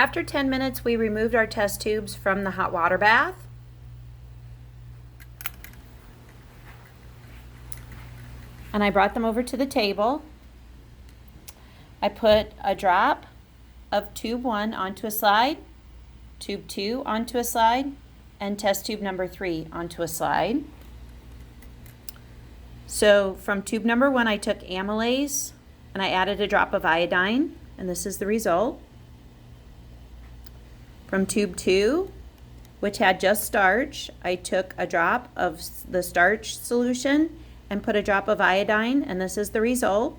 After 10 minutes, we removed our test tubes from the hot water bath. And I brought them over to the table. I put a drop of tube 1 onto a slide, tube 2 onto a slide, and test tube number 3 onto a slide. So from tube number 1, I took amylase and I added a drop of iodine, and this is the result. From tube 2, which had just starch, I took a drop of the starch solution and put a drop of iodine, and this is the result.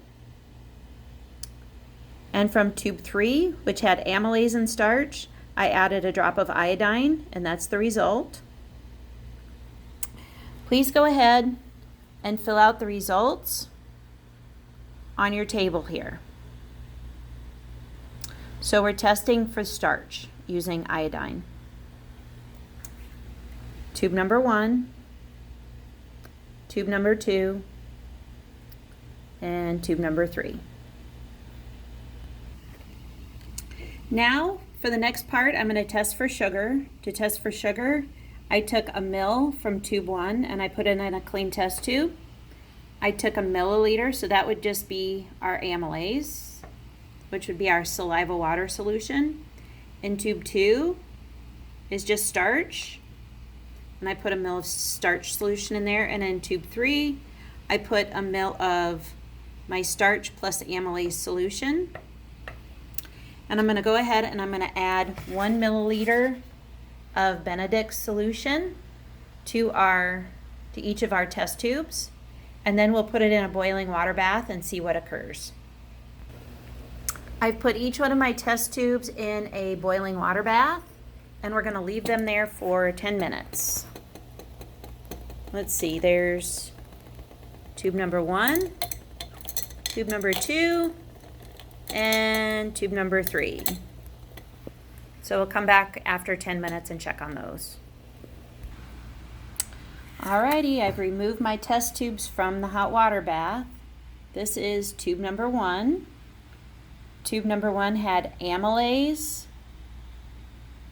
And from tube 3, which had amylase and starch, I added a drop of iodine, and that's the result. Please go ahead and fill out the results on your table here. So we're testing for starch using iodine. Tube number 1, tube number 2, and tube number 3. Now, for the next part, I'm going to test for sugar. To test for sugar, I took a ml from tube 1 and I put it in a clean test tube. I took a milliliter, so that would just be our amylase, which would be our saliva water solution. In tube 2 is just starch, and I put a ml of starch solution in there. And in tube 3, I put a ml of my starch plus amylase solution. And I'm going to go ahead and I'm going to add 1 milliliter of Benedict's solution to each of our test tubes, and then we'll put it in a boiling water bath and see what occurs. I've put each one of my test tubes in a boiling water bath, and we're going to leave them there for 10 minutes. Let's see, there's tube number 1, tube number 2, and tube number 3. So we'll come back after 10 minutes and check on those. Alrighty, I've removed my test tubes from the hot water bath. This is tube number 1. Tube number 1 had amylase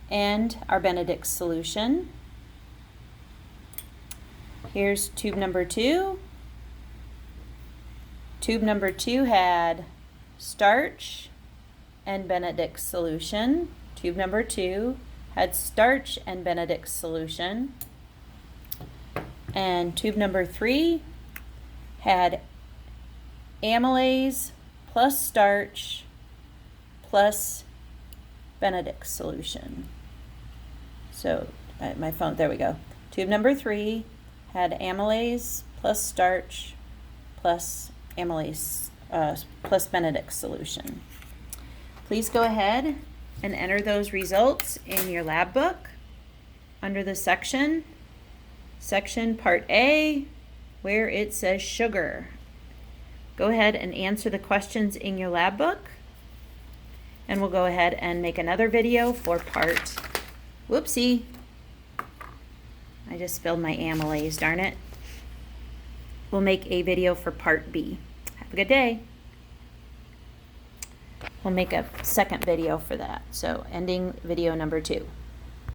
and our Benedict's solution. Here's tube number 2. Tube number 2 had starch and Benedict's solution. Tube number 2 had starch and Benedict's solution. And tube number 3 had amylase plus starch plus Benedict's solution. So my phone, there we go. Tube number 3 had amylase plus starch plus amylase plus Benedict's solution. Please go ahead and enter those results in your lab book under the section Part A, where it says sugar. Go ahead and answer the questions in your lab book, and we'll go ahead and make another video for whoopsie, I just spilled my amylase, darn it. We'll make a video for part B. Have a good day. We'll make a second video for that. So ending video number 2.